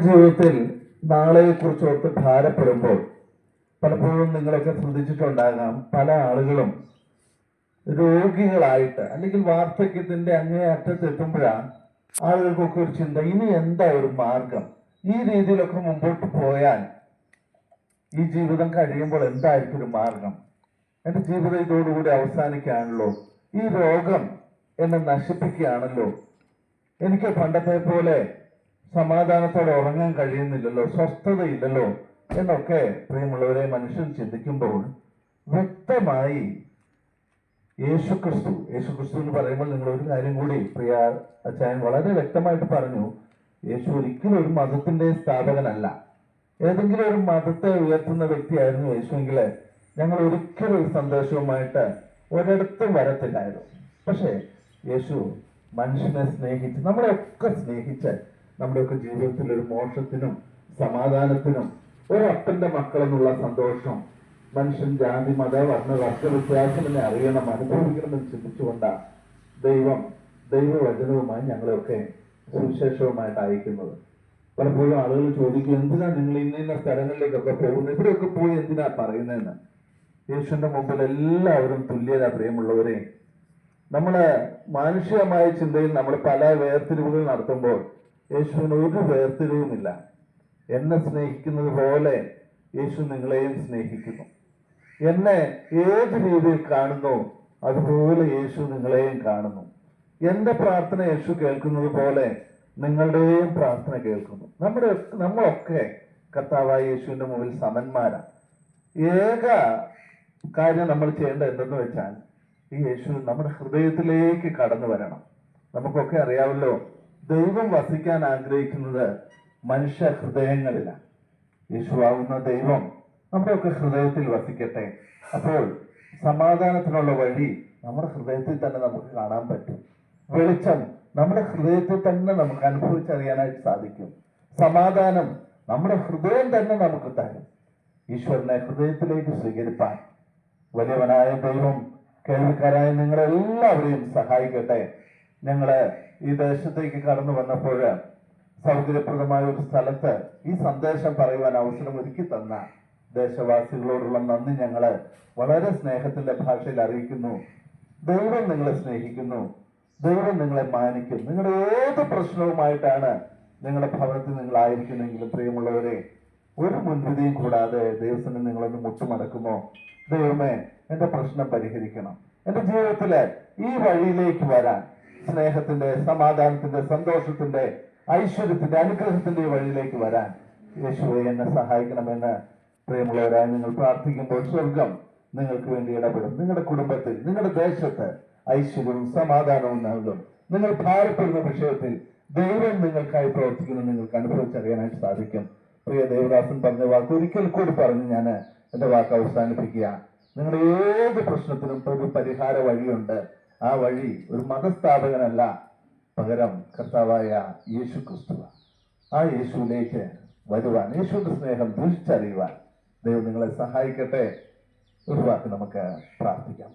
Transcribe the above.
ജീവിതത്തിൽ നാളെയെക്കുറിച്ച് ഓർത്ത് ഭാരപ്പെടുമ്പോൾ പലപ്പോഴും നിങ്ങളൊക്കെ ശ്രദ്ധിച്ചിട്ടുണ്ടാകാം, പല ആളുകളും രോഗികളായിട്ട് അല്ലെങ്കിൽ വാർദ്ധക്യത്തിന്റെ അങ്ങേ അറ്റത്തെത്തുമ്പോഴാണ് ആളുകൾക്കൊക്കെ ഒരു ചിന്ത, ഇനി എന്താ ഒരു മാർഗം, ഈ രീതിയിലൊക്കെ മുമ്പോട്ട് പോയാൽ ഈ ജീവിതം കഴിയുമ്പോൾ എന്തായിരിക്കും ഒരു മാർഗം, എൻ്റെ ജീവിതം ഇതോടുകൂടി അവസാനിക്കുകയാണല്ലോ, ഈ രോഗം എന്നെ നശിപ്പിക്കുകയാണല്ലോ, എനിക്ക് പണ്ടത്തെ പോലെ സമാധാനത്തോടെ ഉറങ്ങാൻ കഴിയുന്നില്ലല്ലോ, സ്വസ്ഥതയില്ലല്ലോ എന്നൊക്കെ പ്രിയമുള്ളവരെ മനുഷ്യൻ ചിന്തിക്കുമ്പോൾ വ്യക്തമായി യേശുക്രിസ്തു എന്ന് പറയുമ്പോൾ നിങ്ങൾ ഒരു കാര്യം കൂടി പ്രിയ അച്ചായൻ വളരെ വ്യക്തമായിട്ട് പറഞ്ഞു. യേശു ഒരിക്കലും ഒരു മതത്തിന്റെ സ്ഥാപകനല്ല. ഏതെങ്കിലും ഒരു മതത്തെ ഉയർത്തുന്ന വ്യക്തിയായിരുന്നു യേശുവെങ്കിൽ ഞങ്ങൾ ഒരിക്കലും ഒരു സന്ദേശവുമായിട്ട് ഒരിടത്തും വരത്തില്ലായിരുന്നു. പക്ഷേ യേശു മനുഷ്യനെ സ്നേഹിച്ച്, നമ്മളെയൊക്കെ സ്നേഹിച്ച്, നമ്മുടെയൊക്കെ ജീവിതത്തിൽ ഒരു മോക്ഷത്തിനും സമാധാനത്തിനും ഒരപ്പന്റെ മക്കളെന്നുള്ള സന്തോഷം മനുഷ്യൻ ജാതി മത വർണ്ണ വർഗ വ്യത്യാസമെന്നെ അറിയണം, അനുഭവിക്കണമെന്ന് ചിന്തിച്ചുകൊണ്ടാണ് ദൈവവചനവുമായി ഞങ്ങളെയൊക്കെ സുവിശേഷവുമായിട്ട് അയക്കുന്നത്. പലപ്പോഴും ആളുകൾ ചോദിക്കും, എന്തിനാ നിങ്ങൾ ഇന്ന സ്ഥലങ്ങളിലേക്കൊക്കെ പോകുന്നത്, ഇവിടെയൊക്കെ പോയി എന്തിനാ പറയുന്നതെന്ന്. യേശുവിന്റെ മുമ്പിൽ എല്ലാവരും തുല്യത. പ്രിയമുള്ളവരെ, നമ്മള് മാനുഷികമായ ചിന്തയിൽ നമ്മൾ പല വേർതിരിവുകൾ നടത്തുമ്പോൾ യേശുവിന് ഒരു വേർതിരിവുമില്ല. എന്നെ സ്നേഹിക്കുന്നത് പോലെ യേശു നിങ്ങളെയും സ്നേഹിക്കുന്നു. എന്നെ ഏത് രീതിയിൽ കാണുന്നു അതുപോലെ യേശു നിങ്ങളെയും കാണുന്നു. എന്റെ പ്രാർത്ഥന യേശു കേൾക്കുന്നത് പോലെ നിങ്ങളുടെയും പ്രാർത്ഥന കേൾക്കുന്നു. നമ്മളൊക്കെ കർത്താവായ യേശുവിന്റെ മുമ്പിൽ സമന്മാരാണ്. ഏക കാര്യം നമ്മൾ ചെയ്യേണ്ടത് എന്തെന്ന് വെച്ചാൽ, ഈ യേശു നമ്മുടെ ഹൃദയത്തിലേക്ക് കടന്നു വരണം. നമുക്കൊക്കെ അറിയാമല്ലോ, ദൈവം വസിക്കാൻ ആഗ്രഹിക്കുന്നത് മനുഷ്യ ഹൃദയങ്ങളിലാണ്. യേശുവാകുന്ന ദൈവം നമ്മുടെയൊക്കെ ഹൃദയത്തിൽ വസിക്കട്ടെ. അപ്പോൾ സമാധാനത്തിനുള്ള വഴി നമ്മുടെ ഹൃദയത്തിൽ തന്നെ നമുക്ക് കാണാൻ പറ്റും. വെളിച്ചം നമ്മുടെ ഹൃദയത്തിൽ തന്നെ നമുക്ക് അനുഭവിച്ചറിയാനായിട്ട് സാധിക്കും. സമാധാനം നമ്മുടെ ഹൃദയം തന്നെ നമുക്ക് തരും. ഈശ്വരനെ ഹൃദയത്തിലേക്ക് സ്വീകരിപ്പാൻ വലിയവനായ ദൈവം കേൾവിക്കാരായ നിങ്ങളെല്ലാവരെയും സഹായിക്കട്ടെ. ഞങ്ങള് ഈ ദേശത്തേക്ക് കടന്നു വന്നപ്പോൾ സൗകര്യപ്രദമായ ഒരു സ്ഥലത്ത് ഈ സന്ദേശം പറയുവാൻ അവസരം ഒരുക്കി തന്ന ദേശവാസികളോടുള്ള നന്ദി ഞങ്ങള് വളരെ സ്നേഹത്തിന്റെ ഭാഷയിൽ അറിയിക്കുന്നു. ദൈവം നിങ്ങളെ സ്നേഹിക്കുന്നു, ദൈവം നിങ്ങളെ മാനിക്കും. നിങ്ങളുടെ ഏത് പ്രശ്നവുമായിട്ടാണ് നിങ്ങളുടെ ഭവനത്തിൽ നിങ്ങളായിരിക്കുന്നെങ്കിലും പ്രിയമുള്ളവരെ, ഒരു മുൻവിധിയും കൂടാതെ ദൈവത്തിന് നിങ്ങളൊന്ന് മുട്ടുമടക്കുമോ? ദൈവമേ, എന്റെ പ്രശ്നം പരിഹരിക്കണം, എന്റെ ജീവിതത്തില് ഈ വഴിയിലേക്ക് വരാൻ, സ്നേഹത്തിന്റെ, സമാധാനത്തിന്റെ, സന്തോഷത്തിന്റെ, ഐശ്വര്യത്തിന്റെ, അനുഗ്രഹത്തിന്റെ വഴിയിലേക്ക് വരാൻ യേശുവേ എന്നെ സഹായിക്കണമെന്ന് പ്രിയമുള്ളവരായി നിങ്ങൾ പ്രാർത്ഥിക്കുമ്പോൾ സ്വർഗം നിങ്ങൾക്ക് വേണ്ടി ഇടപെടും. നിങ്ങളുടെ കുടുംബത്തിൽ, നിങ്ങളുടെ ദേശത്ത് ഐശ്വര്യവും സമാധാനവും നൽകും. നിങ്ങൾ ഭാരപ്പെടുന്ന വിഷയത്തിൽ ദൈവം നിങ്ങൾക്കായി പ്രവർത്തിക്കുന്നത് നിങ്ങൾക്ക് അനുഭവിച്ചറിയാനായിട്ട് സാധിക്കും. പ്രിയ ദേവദാസൻ പറഞ്ഞ വാക്ക് ഒരിക്കൽ കൂടി പറഞ്ഞ് ഞാൻ എന്റെ വാക്ക് അവസാനിപ്പിക്കുക. നിങ്ങളുടെ ഏത് പ്രശ്നത്തിനും ഒരു പരിഹാര വഴിയുണ്ട്. ആ വഴി ഒരു മതസ്ഥാപകനല്ല, പകരം കർത്താവായ യേശു ക്രിസ്തു. ആ യേശുവിലേക്ക് വരുവാൻ, യേശുവിന്റെ സ്നേഹം രുചിച്ചറിയുവാൻ ദൈവം നിങ്ങളെ സഹായിക്കട്ടെ. ഒരു വാക്ക് നമുക്ക് പ്രാർത്ഥിക്കാം.